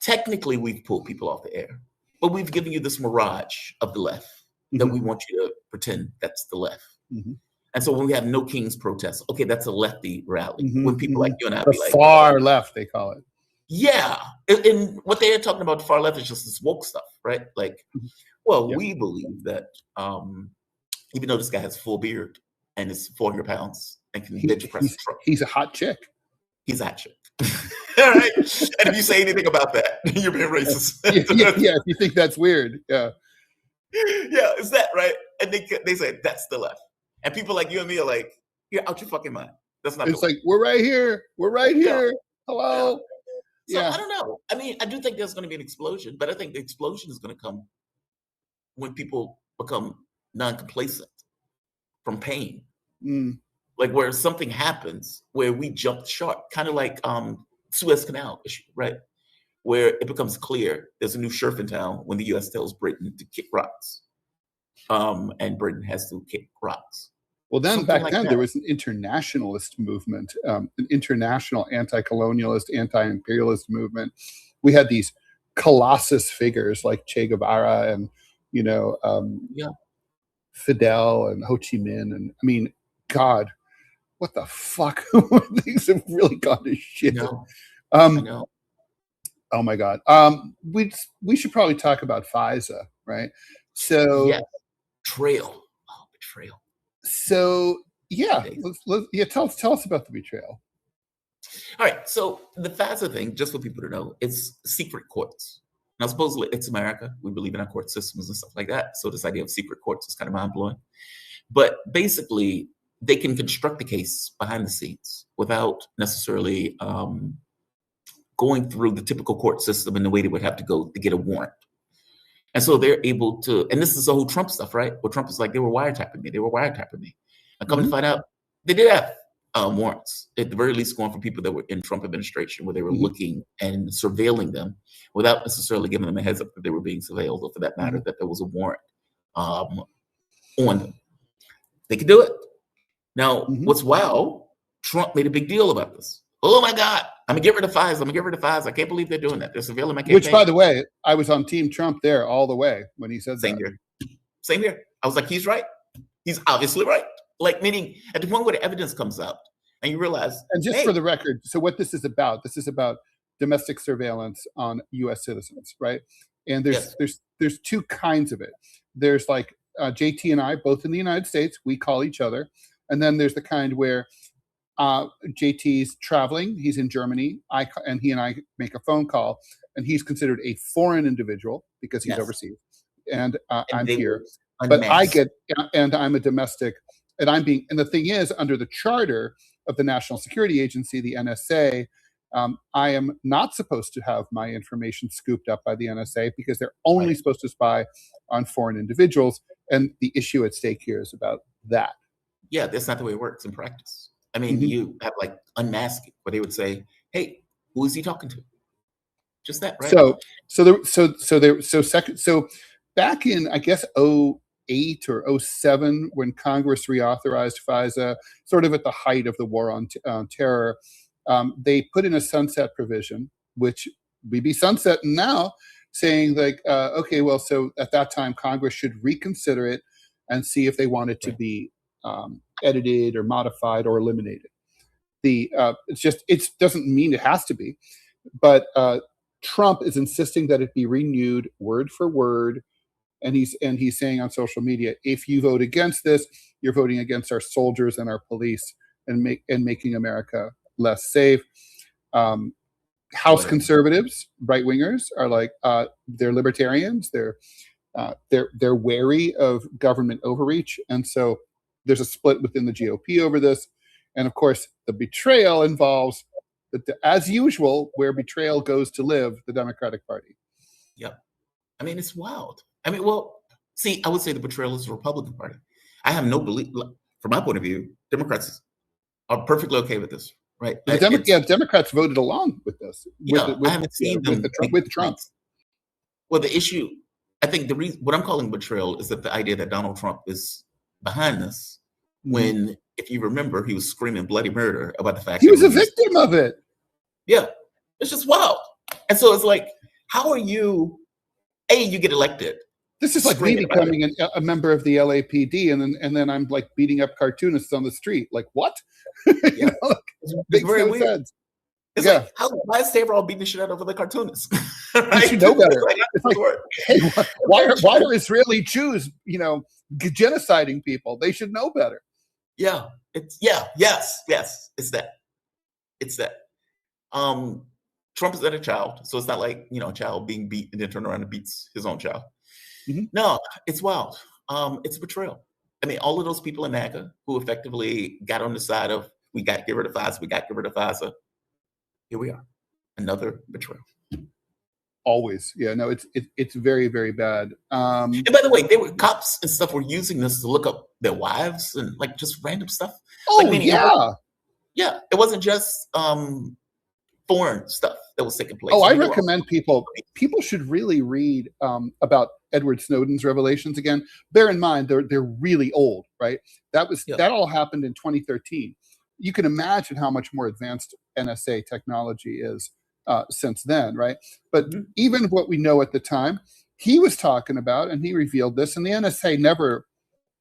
Speaker 2: technically we've pulled people off the air, but we've given you this mirage of the left that we want you to pretend that's the left. Mm-hmm. And so when we have no kings protests, okay, that's a lefty rally. Mm-hmm. When people like you and I be like,
Speaker 1: far left, they call it.
Speaker 2: Yeah. And what they're talking about, the far left, is just this woke stuff, right? Like, well, we believe that even though this guy has a full beard and is 400 pounds and can bench press a truck.
Speaker 1: He's a hot chick.
Speaker 2: He's a hot chick. All right. And if you say anything about that, you're being racist.
Speaker 1: Yeah, if you think that's weird. Yeah.
Speaker 2: Yeah, is that right? And they say that's the left. And people like you and me are like, you're out your fucking mind. That's not.
Speaker 1: It's like, we're right here. We're right here. Hello.
Speaker 2: So I don't know. I mean, I do think there's going to be an explosion, but I think the explosion is going to come when people become non-complacent from pain. Like where something happens where we jump the shark, kind of like Suez Canal issue, right? Where it becomes clear there's a new sheriff in town when the U.S. tells Britain to kick rocks, and Britain has to kick rocks.
Speaker 1: Well, then back then there was an internationalist movement, an international anti-colonialist, anti-imperialist movement. We had these colossus figures like Che Guevara and Fidel and Ho Chi Minh, and I mean, God, what the fuck? Things have really gone to shit.
Speaker 2: I know.
Speaker 1: Oh my God. We should probably talk about FISA, right? So
Speaker 2: betrayal.
Speaker 1: So tell us about the betrayal.
Speaker 2: All right. So the FISA thing, just for people to know, it's secret courts. Now, supposedly it's America. We believe in our court systems and stuff like that. So this idea of secret courts is kind of mind-blowing. But basically, they can construct the case behind the scenes without necessarily going through the typical court system in the way they would have to go to get a warrant. And so they're able to, and this is the whole Trump stuff, right? Where Trump is like, they were wiretapping me. I come to find out they did have warrants, at the very least going for people that were in Trump administration, where they were looking and surveilling them without necessarily giving them a heads up that they were being surveilled, or for that matter, that there was a warrant on them. They could do it. Now, what's wild, Trump made a big deal about this. Oh my God, I'm gonna get rid of FISA. I can't believe they're doing that. They're surveilling my campaign.
Speaker 1: Which, by the way, I was on Team Trump there all the way when he said
Speaker 2: Same here. I was like, he's right. He's obviously right. Like, meaning at the point where the evidence comes out and you realize.
Speaker 1: And just for the record, so what this is about domestic surveillance on U.S. citizens, right? And
Speaker 2: Yes.
Speaker 1: there's two kinds of it. There's like JT and I, both in the United States, we call each other, and then there's the kind where JT's traveling, he's in Germany, and he and I make a phone call, and he's considered a foreign individual because he's
Speaker 2: Yes.
Speaker 1: overseas, and I'm
Speaker 2: they
Speaker 1: here,
Speaker 2: will
Speaker 1: but I
Speaker 2: unmask.
Speaker 1: get, and I'm a domestic, and the thing is, under the charter of the National Security Agency, the NSA, I am not supposed to have my information scooped up by the NSA because they're only
Speaker 2: Right.
Speaker 1: supposed to spy on foreign individuals, and the issue at stake here is about that.
Speaker 2: Yeah, that's not the way it works in practice. I mean,
Speaker 1: Mhm.
Speaker 2: you have like unmasking, where they would say, "Hey, who is he talking to?" Just that, right?
Speaker 1: So back in, I guess, 2008 or 2007, when Congress reauthorized FISA, sort of at the height of the war on terror, they put in a sunset provision, which we be sunsetting now, saying like, okay, well, so at that time, Congress should reconsider it and see if they want it to
Speaker 2: Right.
Speaker 1: be edited or modified or eliminated. It doesn't mean it has to be, but Trump is insisting that it be renewed word for word, and he's saying on social media, if you vote against this, you're voting against our soldiers and our police, and making America less safe. House
Speaker 2: Whatever.
Speaker 1: conservatives, right wingers, are like, they're libertarians. They're wary of government overreach, and so there's a split within the GOP over this. And of course, the betrayal involves, as usual, where betrayal goes to live, the Democratic Party.
Speaker 2: Yeah. I mean, it's wild. I mean, well, see, I would say the betrayal is the Republican Party. I have no belief, from my point of view, Democrats are perfectly okay with this, right?
Speaker 1: Democrats voted along with this.
Speaker 2: I haven't seen them
Speaker 1: with Trump.
Speaker 2: Well, the issue, I think the reason, what I'm calling betrayal, is that the idea that Donald Trump is behind this, when, if you remember, he was screaming bloody murder about the fact
Speaker 1: he
Speaker 2: that
Speaker 1: was a victim of it.
Speaker 2: Yeah, it's just wild. And so it's like, how are you? You get elected.
Speaker 1: This is like me becoming a member of the LAPD, and then I'm like beating up cartoonists on the street. Like, what?
Speaker 2: Yeah. It's very weird.
Speaker 1: Sense.
Speaker 2: It's like, why is Ted Rall beating the shit out of the cartoonists?
Speaker 1: Right? You should know better. It's like, hey, why are Israeli Jews, genociding people? They should know better.
Speaker 2: Yeah. Yes. It's that. Trump is not a child, so it's not like, a child being beat and then turn around and beats his own child.
Speaker 1: Mm-hmm.
Speaker 2: No, it's wild. It's a betrayal. I mean, all of those people in MAGA who effectively got on the side of, we got to get rid of FISA, here we are, another betrayal.
Speaker 1: Always. Yeah, no, it's very, very bad.
Speaker 2: And by the way, cops and stuff were using this to look up their wives and like just random stuff.
Speaker 1: Oh,
Speaker 2: like,
Speaker 1: yeah.
Speaker 2: It wasn't just foreign stuff that was taking place.
Speaker 1: Oh, I recommend people should really read about Edward Snowden's revelations again. Bear in mind, they're really old, right? That all happened in 2013. You can imagine how much more advanced NSA technology is since then, right? But even what we know at the time, he was talking about, and he revealed this, and the NSA never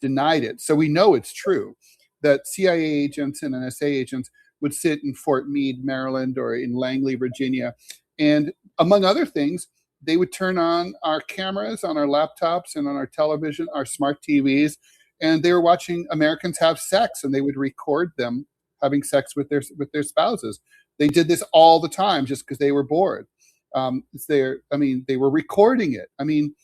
Speaker 1: denied it. So we know it's true that CIA agents and NSA agents would sit in Fort Meade, Maryland, or in Langley, Virginia, and among other things, they would turn on our cameras on our laptops and on our television, our smart TVs, and they were watching Americans have sex, and they would record them having sex with their spouses. They did this all the time just because they were bored. They were recording it. I mean,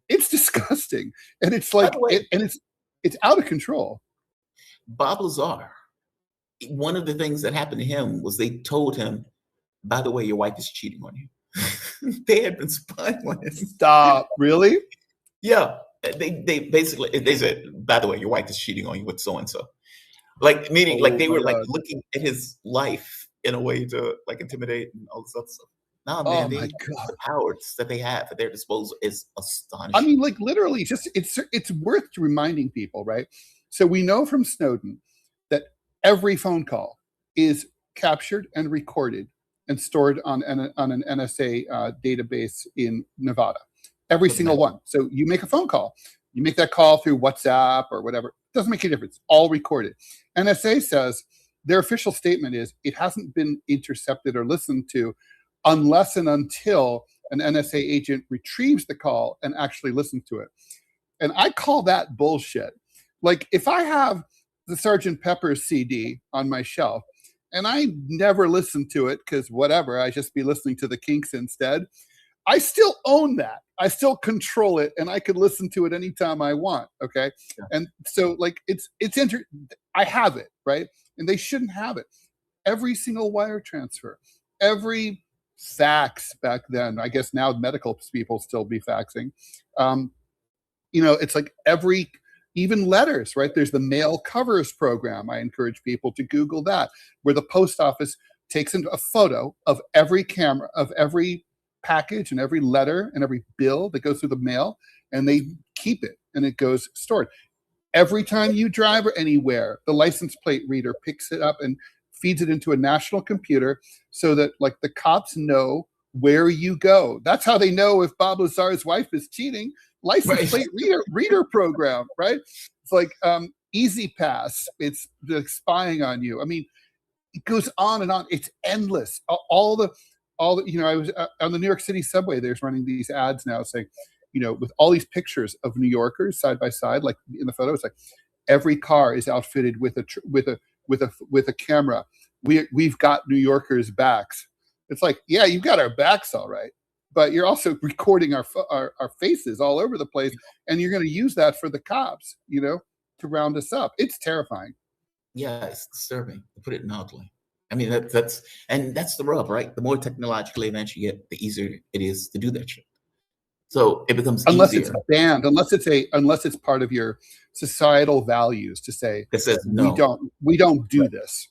Speaker 1: it's disgusting, and it's like, it's out of control.
Speaker 2: Bob Lazar, one of the things that happened to him was they told him, by the way, your wife is cheating on you. They had been spying on him.
Speaker 1: Stop. Really?
Speaker 2: Yeah. They basically, they said, by the way, your wife is cheating on you with so-and-so. Like, meaning, like, they were like looking at his life in a way to like intimidate and all this other stuff. No, man, the powers that they have at their disposal is astonishing.
Speaker 1: I mean, like, literally, just it's worth reminding people, right? So we know from Snowden that every phone call is captured and recorded and stored on an NSA database in Nevada. Every single one. So you make a phone call. You make that call through WhatsApp or whatever. Doesn't make a difference. All recorded. NSA says their official statement is it hasn't been intercepted or listened to unless and until an NSA agent retrieves the call and actually listens to it. And I call that bullshit. Like, if I have the Sgt. Pepper's CD on my shelf and I never listen to it because whatever, I just be listening to the Kinks instead, I still own that. I still control it, and I could listen to it anytime I want. Okay. Yeah. And so, like, I have it, right? And they shouldn't have it. Every single wire transfer, every fax back then, I guess now medical people still be faxing. It's like even letters, right? There's the mail covers program. I encourage people to Google that, where the post office takes a photo of every camera, of every package and every letter and every bill that goes through the mail, and they keep it, and it goes stored. Every time you drive or anywhere, the license plate reader picks it up and feeds it into a national computer so that, like, the cops know where you go. That's how they know if Bob Lazar's wife is cheating. License plate reader program, right? It's like Easy Pass. It's like spying on you. I mean, it goes on and on. It's endless. All the I was on the New York City subway. There's running these ads now saying, with all these pictures of New Yorkers side by side, like in the photo, it's like every car is outfitted with a camera. We've got New Yorkers' backs. It's like, yeah, you've got our backs, all right, but you're also recording our faces all over the place, and you're going to use that for the cops, to round us up. It's terrifying.
Speaker 2: Yeah, it's disturbing, to put it mildly. I mean, that's the rub, right? The more technologically advanced you get, the easier it is to do that shit. So it becomes
Speaker 1: unless
Speaker 2: easier.
Speaker 1: It's banned, unless it's part of your societal values to say
Speaker 2: it says no,
Speaker 1: we don't do this.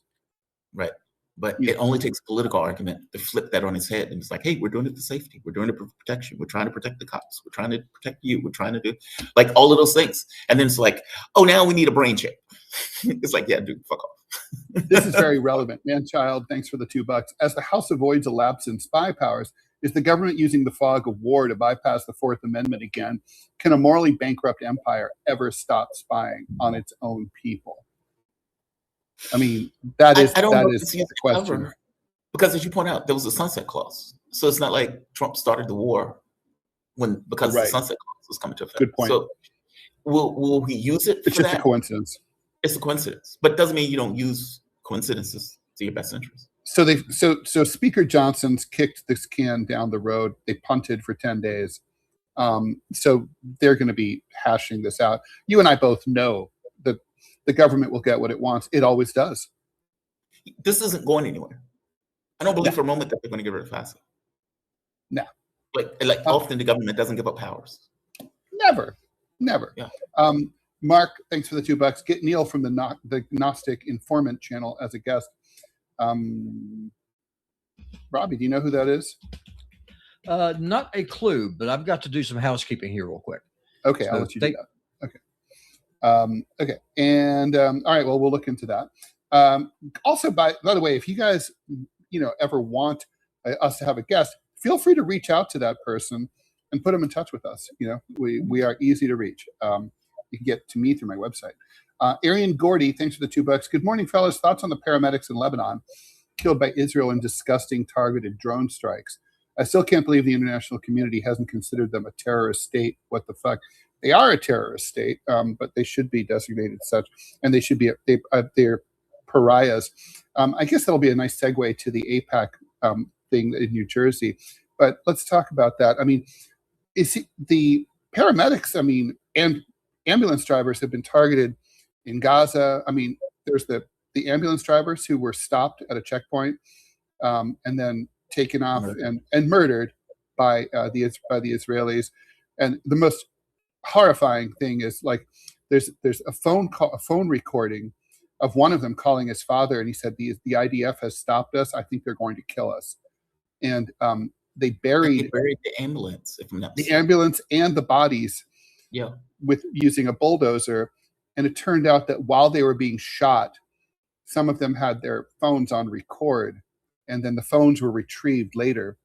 Speaker 2: Right. But it only takes a political argument to flip that on its head. And it's like, hey, we're doing it for safety. We're doing it for protection. We're trying to protect the cops. We're trying to protect you. We're trying to do like all of those things. And then it's like, oh, now we need a brain chip. It's like, yeah, dude, fuck off.
Speaker 1: This is very relevant. Manchild, thanks for the $2. As the House avoids a lapse in spy powers, is the government using the fog of war to bypass the Fourth Amendment again? Can a morally bankrupt empire ever stop spying on its own people? I mean, that is the question.
Speaker 2: Because as you point out, there was a sunset clause. So it's not like Trump started the war because the sunset clause was coming to effect.
Speaker 1: Good point.
Speaker 2: So will he use it for that?
Speaker 1: It's just a coincidence.
Speaker 2: It's a coincidence. But it doesn't mean you don't use coincidences to your best interest.
Speaker 1: So Speaker Johnson's kicked this can down the road. They punted for 10 days. So they're going to be hashing this out. You and I both know that the government will get what it wants. It always does.
Speaker 2: This isn't going anywhere. I don't believe for a moment that they're going to get rid of FISA.
Speaker 1: No.
Speaker 2: Like often the government doesn't give up powers.
Speaker 1: Never.
Speaker 2: Yeah.
Speaker 1: Mark, thanks for the $2. Get Neil from the Gnostic Informant channel as a guest. Robbie, do you know who that is?
Speaker 3: Not a clue, but I've got to do some housekeeping here real quick.
Speaker 1: Okay, I'll let you do that. Okay. And all right, well, we'll look into that. Also, by the way, if you guys, ever want us to have a guest, feel free to reach out to that person and put them in touch with us. We are easy to reach. You can get to me through my website. Arian Gordy, thanks for the $2. Good morning, fellas. Thoughts on the paramedics in Lebanon killed by Israel in disgusting targeted drone strikes? I still can't believe the international community hasn't considered them a terrorist state. What the fuck? They are a terrorist state, but they should be designated such, and they should be they're pariahs. I guess that'll be a nice segue to the AIPAC thing in New Jersey. But let's talk about that. I mean, the paramedics, and ambulance drivers have been targeted in Gaza. I mean, there's the ambulance drivers who were stopped at a checkpoint and then taken off and murdered by the Israelis. And the most horrifying thing is, like, there's a phone recording of one of them calling his father, and he said the IDF has stopped us. I think they're going to kill us. And they buried
Speaker 2: the ambulance, if I'm not mistaken.
Speaker 1: The ambulance and the bodies, with using a bulldozer. And it turned out that while they were being shot, some of them had their phones on record, and then the phones were retrieved later,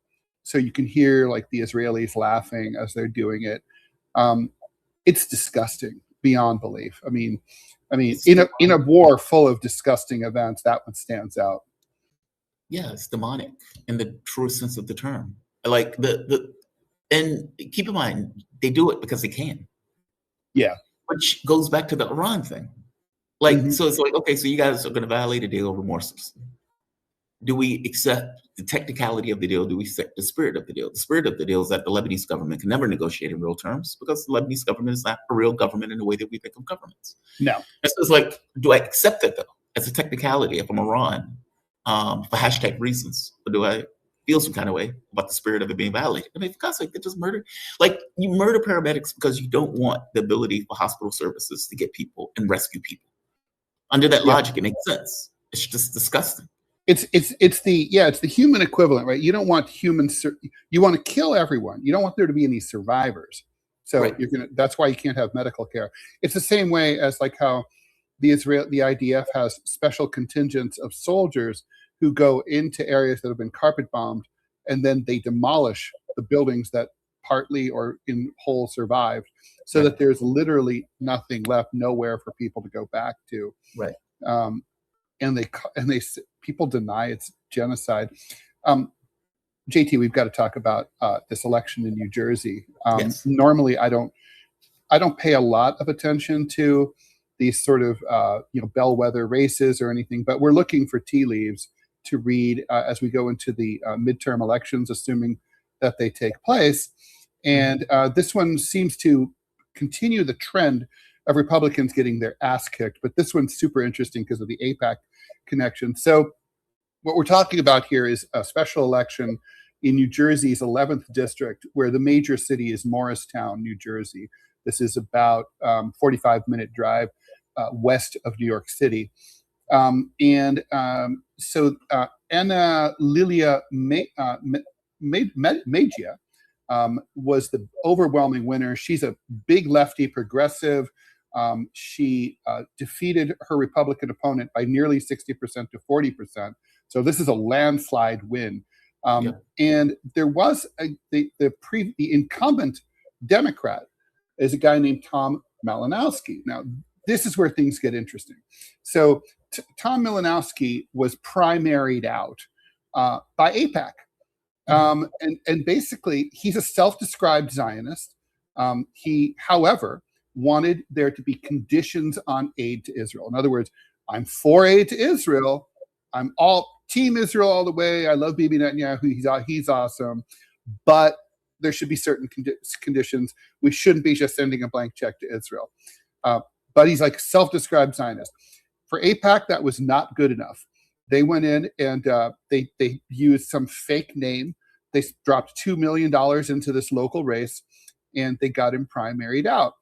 Speaker 1: so you can hear, like, the Israelis laughing as they're doing it. It's disgusting beyond belief. I mean, in a war full of disgusting events, that one stands out.
Speaker 2: Yeah, it's demonic in the truest sense of the term. Like and keep in mind, they do it because they can.
Speaker 1: Yeah.
Speaker 2: Which goes back to the Iran thing. Like, so it's like, okay, so you guys are going to violate a deal remorselessly. Do we accept the technicality of the deal? Do we accept the spirit of the deal? The spirit of the deal is that the Lebanese government can never negotiate in real terms because the Lebanese government is not a real government in the way that we think of governments.
Speaker 1: No.
Speaker 2: And so it's like, do I accept that, though, as a technicality if I'm Iran for hashtag reasons? Or do I feel some kind of way about the spirit of it being violated? I mean, for God's sake, they just murder. Like, you murder paramedics because you don't want the ability for hospital services to get people and rescue people. Under that logic, it makes sense. It's just disgusting.
Speaker 1: It's the human equivalent, right? You don't want humans. You want to kill everyone. You don't want there to be any survivors. So
Speaker 2: Right.
Speaker 1: That's why you can't have medical care. It's the same way as like how the IDF has special contingents of soldiers who go into areas that have been carpet bombed, and then they demolish the buildings that partly or in whole survived, so that there's literally nothing left, nowhere for people to go back to.
Speaker 2: Right.
Speaker 1: And people deny it's genocide. JT, we've got to talk about this election in New Jersey.
Speaker 2: Yes.
Speaker 1: Normally, I don't pay a lot of attention to these sort of bellwether races or anything, but we're looking for tea leaves to read as we go into the midterm elections, assuming that they take place. And this one seems to continue the trend of Republicans getting their ass kicked, but this one's super interesting because of the AIPAC connection. So what we're talking about here is a special election in New Jersey's 11th district, where the major city is Morristown, New Jersey. This is about 45-minute drive west of New York City. So Analilia Mejia was the overwhelming winner. She's a big lefty progressive. She defeated her Republican opponent by nearly 60% to 40%. So this is a landslide win. And there was the incumbent Democrat is a guy named Tom Malinowski. Now, this is where things get interesting. So Tom Malinowski was primaried out by AIPAC. And basically, he's a self-described Zionist. He, however, wanted there to be conditions on aid to Israel. In other words, I'm for aid to Israel. I'm all Team Israel all the way. I love Bibi Netanyahu. He's awesome. But there should be certain conditions. We shouldn't be just sending a blank check to Israel. But he's like self-described Zionist. For AIPAC, that was not good enough. They went in and they used some fake name. They dropped $2 million into this local race, and they got him primaried out.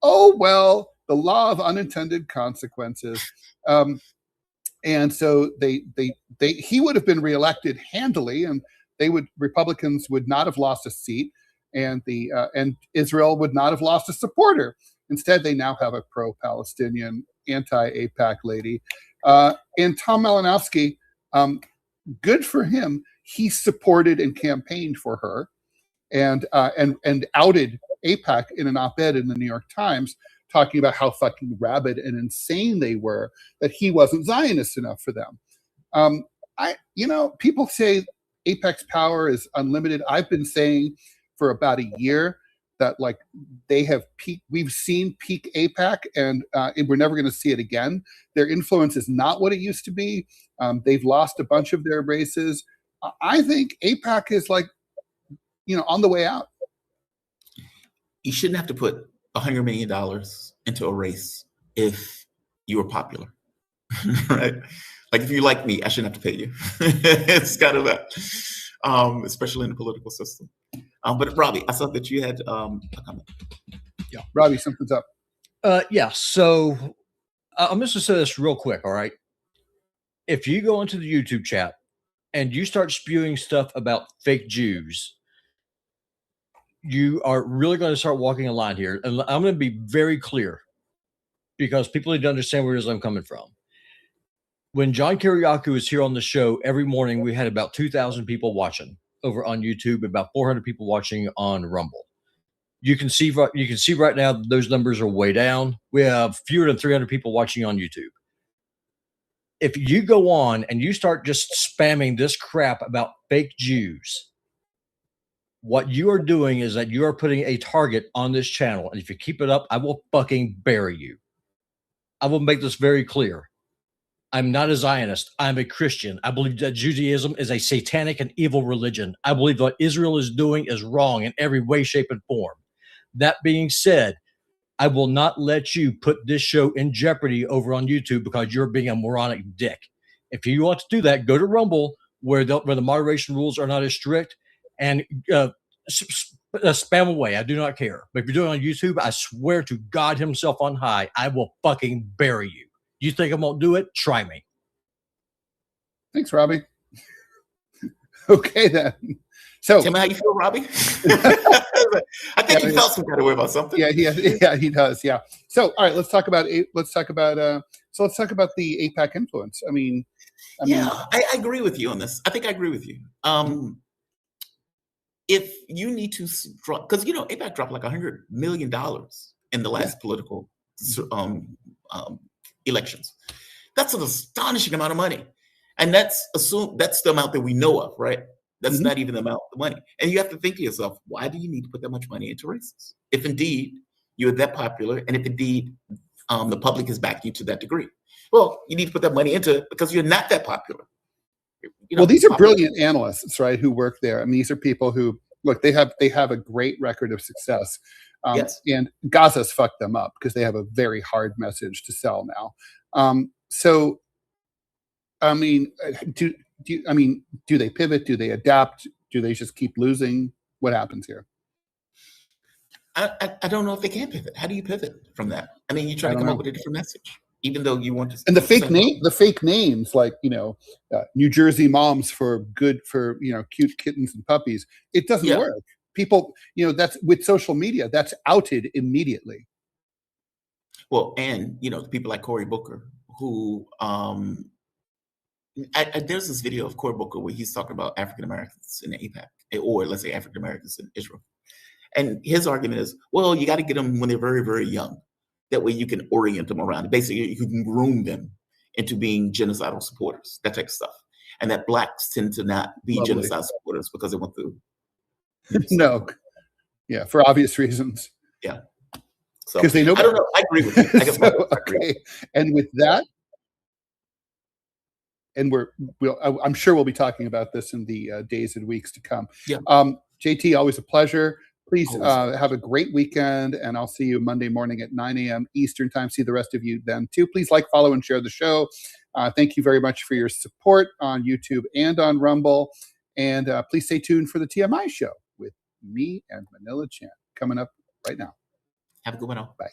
Speaker 1: Oh, well, the law of unintended consequences. And so he would have been reelected handily, and Republicans would not have lost a seat, and Israel would not have lost a supporter. Instead, they now have a pro-Palestinian, anti-AIPAC lady. And Tom Malinowski, good for him. He supported and campaigned for her, and outed AIPAC in an op-ed in the New York Times, talking about how fucking rabid and insane they were, that he wasn't Zionist enough for them. People say AIPAC's power is unlimited. I've been saying for about a year that like they have peaked. We've seen peak AIPAC, and we're never going to see it again. Their influence is not what it used to be. They've lost a bunch of their races. I think AIPAC is like, on the way out.
Speaker 2: You shouldn't have to put $100 million into a race if you were popular, right? Like if you like me, I shouldn't have to pay you. It's kind of that, especially in the political system. But Robbie, I saw that you had a comment.
Speaker 1: Yeah, Robbie, something's up.
Speaker 3: So I'm just gonna say this real quick. All right, if you go into the YouTube chat and you start spewing stuff about fake Jews, you are really going to start walking a line here. And I'm going to be very clear because people need to understand where it is I'm coming from. When John Kiriakou was here on the show every morning, we had about 2,000 people watching over on YouTube, about 400 people watching on Rumble. You can see right now those numbers are way down. We have fewer than 300 people watching on YouTube. if you go on and you start just spamming this crap about fake Jews, what you are doing is that you are putting a target on this channel. And if you keep it up, I will fucking bury you. I will make this very clear. I'm not a Zionist. I'm a Christian. I believe that Judaism is a satanic and evil religion. I believe what Israel is doing is wrong in every way, shape, and form. That being said, I will not let you put this show in jeopardy over on YouTube because you're being a moronic dick. If you want to do that, go to Rumble where the moderation rules are not as strict and spam away. I do not care. But if you're doing it on YouTube, I swear to God himself on high, I will fucking bury you. You think I won't do it? Try me.
Speaker 1: Thanks, Robbie. Okay, then. So,
Speaker 2: tell me how you feel, Robbie. I think he felt some kind of way about something.
Speaker 1: Yeah, he does. Yeah. So, all right, let's talk about the AIPAC influence.
Speaker 2: I agree with you on this. I think I agree with you. If you need to drop, because AIPAC dropped like $100 million in the last political elections. That's an astonishing amount of money, and that's the amount that we know of, right? That's not even the amount of money. And you have to think to yourself, why do you need to put that much money into races? If indeed you're that popular, and if indeed the public has backed you to that degree, well, you need to put that money into it because you're not that popular.
Speaker 1: Well, these are brilliant analysts, right, who work there. I mean, these are people who, look, they have a great record of success.
Speaker 2: Yes.
Speaker 1: And Gaza's fucked them up because they have a very hard message to sell now. So, I mean, do they pivot? Do they adapt? Do they just keep losing? What happens here?
Speaker 2: I don't know if they can pivot. How do you pivot from that? I mean, you try to come up with a different message, even though you want to.
Speaker 1: And the fake names, like New Jersey moms for cute kittens and puppies. It doesn't work. People, that's with social media. That's outed immediately.
Speaker 2: Well, and people like Cory Booker, who there's this video of Cory Booker where he's talking about African Americans in the AIPAC, or let's say African Americans in Israel. And his argument is, well, you got to get them when they're very, very young. That way you can orient them around. Basically, you can groom them into being genocidal supporters, that type of stuff. And that blacks tend to not be genocidal supporters because they want to.
Speaker 1: No. Yeah, for obvious reasons.
Speaker 2: Yeah.
Speaker 1: So, because they know.
Speaker 2: I don't know. I agree with you.
Speaker 1: Okay. And with that, and I'm sure we'll be talking about this in the days and weeks to come.
Speaker 2: Yeah.
Speaker 1: JT, always a pleasure. Please have a great weekend, and I'll see you Monday morning at 9 a.m. Eastern time. See the rest of you then, too. Please like, follow, and share the show. Thank you very much for your support on YouTube and on Rumble. And please stay tuned for the TMI show with me and Manila Chan coming up right now.
Speaker 2: Have a good one.
Speaker 1: Bye.